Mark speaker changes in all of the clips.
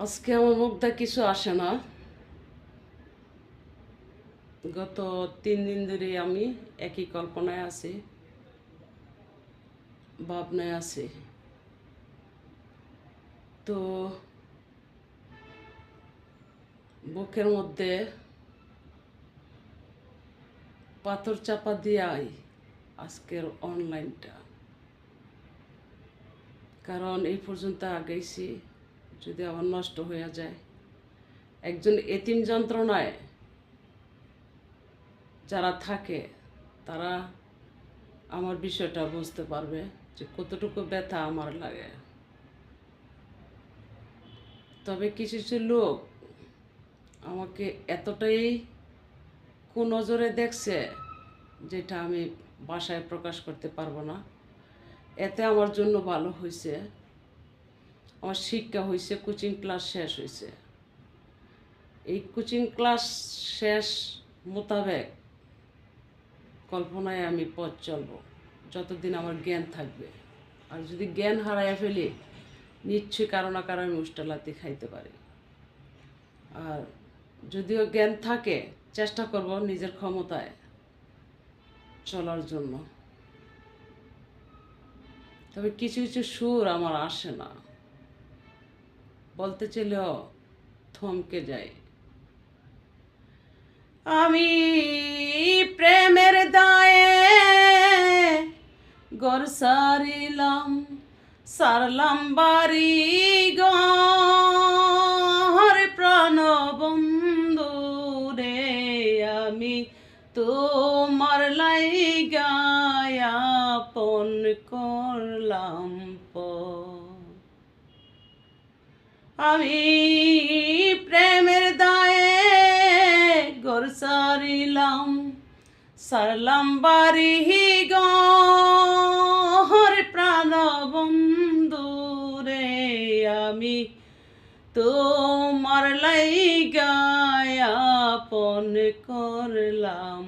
Speaker 1: আজকে আমার মুখটা কিছু আসে না। গত 3 দিন ধরে আমি একই কল্পনায় আছি, ভাবনায় আছি। তো বুকের মধ্যে পাথর চাপা দিয়াই আজকের অনলাইনটা। কারণ এই পর্যন্ত আগাইছি, যদি আবার নষ্ট হয়ে যায়। একজন এতিম যন্ত্রণায় যারা থাকে তারা আমার বিষয়টা বুঝতে পারবে যে কতটুকু ব্যথা আমার লাগে। তবে কিছু কিছু লোক আমাকে এতটাই কুনজরে দেখছে, যেটা আমি ভাষায় প্রকাশ করতে পারবো না। এতে আমার জন্য ভালো হয়েছে, আমার শিক্ষা হয়েছে, কোচিং ক্লাস শেষ হয়েছে। এই কোচিং ক্লাস শেষ মোতাবেক কল্পনায় আমি পথ চলব যতদিন আমার জ্ঞান থাকবে। আর যদি জ্ঞান হারাইয়া ফেলি, নিশ্চয়ই কারো না কারো আমি উষ্টালাতি খাইতে পারি। আর যদিও জ্ঞান থাকে, চেষ্টা করব নিজের ক্ষমতায় চলার জন্য। তবে কিছু কিছু সুর আমার আসে না, বলতে চাইলেও থমকে যায়। আমি প্রেমের দায়ে ঘর সারিলাম, সারলাম বাড়ি ঘর, প্রাণ বন্ধু রে আমি তোমার লাইগায় আপন করলাম আমি প্রেমের দায়ে ঘর সারিলাম, সারলাম বাড়ি ঘর, প্রাণ বন্ধু রে আমি তোমার লাইগায় আপন করলাম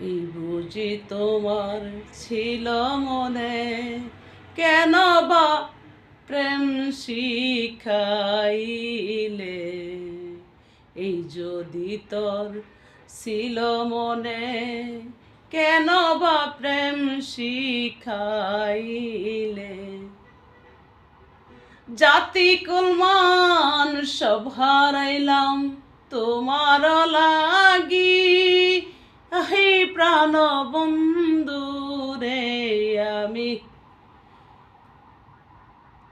Speaker 1: এই বুঝি তোমার ছিল মনে, কেন বা প্রেম শিখাইলে। এই যদি তোর ছিল মনে, কেন বা প্রেম শিখাইলে। জাতি কুলমান সব হারাইলাম তোমার লাগি, হে প্রাণ বন্ধু রে আমি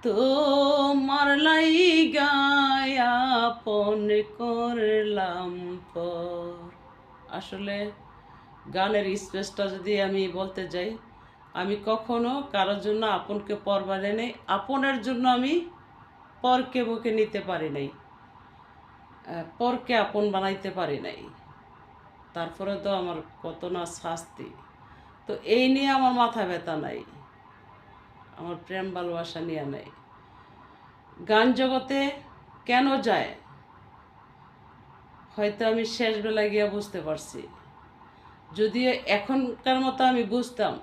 Speaker 1: তোমার লাইগায় আপন করলাম পর। আসলে গানের স্পেসটা যদি আমি বলতে যাই, আমি কখনো কারোর জন্য আপনকে পর বানাই নাই, আপনের জন্য আমি পরকে বুকে নিতে পারি নাই, পরকে আপন বানাইতে পারি নাই। তারপরে তো আমার কত না শাস্তি। তো এই নিয়ে আমার মাথা ব্যথা নাই, আমার প্রেম ভালোবাসা নিয়ে নাই। গান জগতে কেন যায়, হয়তো আমি শেষ বেলায় গিয়ে বুঝতে পারছি। যদিও এখনকার মতো আমি বুঝতাম,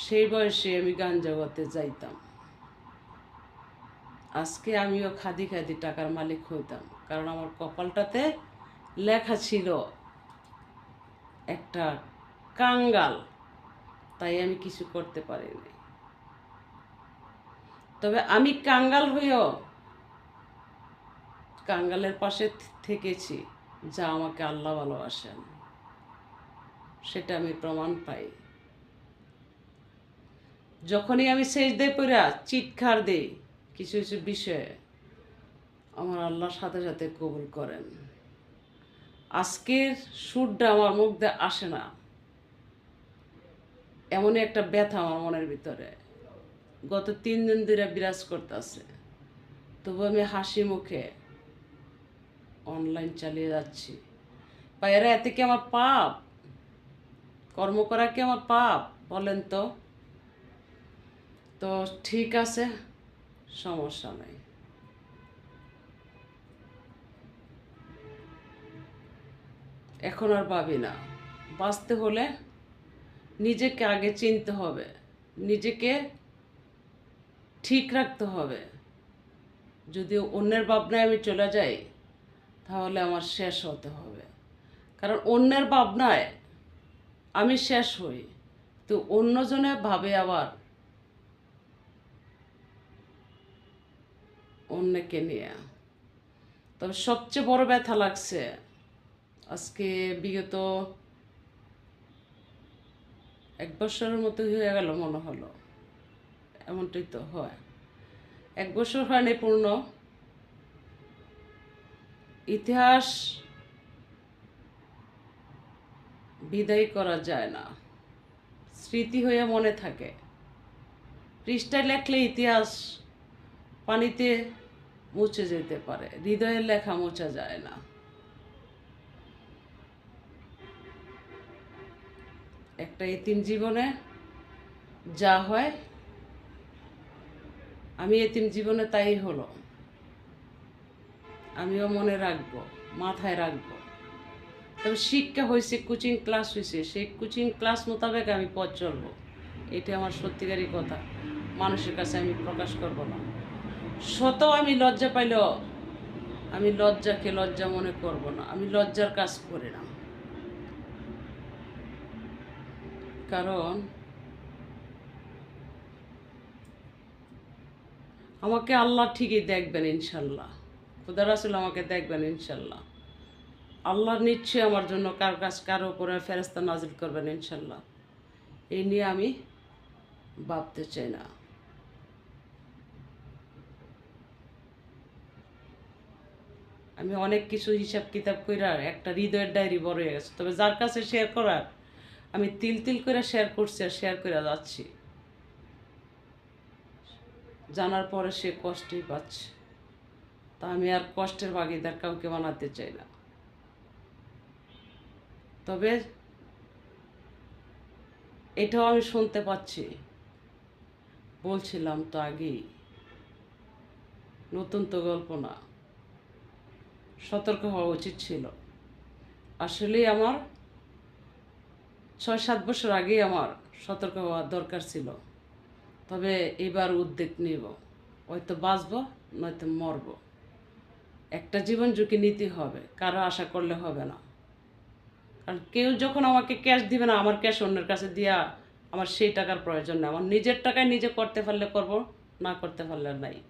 Speaker 1: সেই বয়সে আমি গান জগতে যাইতাম। আজকে আমিও খাদি খাদি টাকার মালিক হইতাম, কারণ আমার কপালটাতে লেখা ছিল একটা কাঙ্গাল, তাই আমি কিছু করতে পারিনি। তবে আমি কাঙ্গাল হইও কাঙ্গালের পাশে থেকেছি, যা আমাকে আল্লাহ ভালোবাসেন, সেটা আমি প্রমাণ পাই। যখনই আমি সেজদায় পড়ে চিৎকার দিই কিছু কিছু বিষয়ে, আমার আল্লাহর সাথে সাথে কবুল করেন। আজকের সুরটা আমার মুখ দিয়ে আসে না, এমনই একটা ব্যথা আমার মনের ভিতরে গত 3 দিন ধরে বিরাজ করতেছে। তবু আমি হাসি মুখে অনলাইন চালিয়ে যাচ্ছি। বাইরে এতে কি আমার পাপ? কর্ম করা কি আমার পাপ বলেন তো? তো ঠিক আছে, সমস্যা নেই। এখন আর ভাবি না। বাঁচতে হলে নিজেকে আগে চিনতে হবে, নিজেকে ঠিক রাখতে হবে। যদি অন্যের ভাবনায় আমি চলে যাই তাহলে আমার শেষ হতে হবে। কারণ অন্যের ভাবনায় আমি শেষ হই, তো অন্যজনে ভাবে আবার অন্যকে নিয়ে। তবে সবচেয়ে বড় ব্যথা লাগছে আজকে বিগত 1 বছরের মতো হয়ে গেল মনে হলো, এমনটাই তো হয়। 1 বছর হয়নি পূর্ণ। ইতিহাস বিদায় করা যায় না, স্মৃতি হয়ে মনে থাকে। পৃষ্ঠায় লেখলে ইতিহাস পানিতে মুছে যেতে পারে, হৃদয়ের লেখা মোছা যায় না। একটা এতিম জীবনে যা হয়, আমি এতিম জীবনে তাই হলো। আমিও মনে রাখবো, মাথায় রাখবো। তবে শিক্ষা হয়েছে, কোচিং ক্লাস হয়েছে, সেই কোচিং ক্লাস মোতাবেক আমি পথ চলবো। এটা আমার সত্যিকারই কথা, মানুষের কাছে আমি প্রকাশ করব না। শত আমি লজ্জা পাইলেও আমি লজ্জাকে লজ্জা মনে করব না, আমি লজ্জার কাজ করি না। কারণ আমাকে আল্লাহ ঠিকই দেখবেন ইনশাল্লাহ, খুদা রাসূল আমাকে দেখবেন ইনশাল্লাহ। আল্লাহ নিশ্চয়ই আমার জন্য কারো উপরে ফেরেশতা নাজিল করবেন ইনশাল্লাহ। এই নিয়ে আমি ভাবতে চাই না। আমি অনেক কিছু হিসাব কিতাব কইরা একটা হৃদয়ের ডায়েরি বড় হয়ে গেছে, তবে যার কাছে শেয়ার করার আমি তিল তিল করে শেয়ার করছি আর শেয়ার করে যাচ্ছি। জানার পরে সে কষ্টই পাচ্ছে, তা আমি আর কষ্টের ভাগিদার কাউকে বানাতে চাই না। তবে এটাও আমি শুনতে পাচ্ছি, বলছিলাম তো আগেই, নতুন তো গল্প না, সতর্ক হওয়া উচিত ছিল। আসলেই আমার 6-7 বছর আগেই আমার সতর্ক হওয়ার দরকার ছিল। তবে এবার উদ্যোগ নিব, হয়তো বাঁচব নয়তো মরব। একটা জীবন ঝুঁকি নিতে হবে, কারো আশা করলে হবে না। কারণ কেউ যখন আমাকে ক্যাশ দিবে না, আমার ক্যাশ অন্যের কাছে দিয়া আমার সেই টাকার প্রয়োজন নেই। আমার নিজের টাকায় নিজে করতে পারলে করব, না করতে পারলে নাই।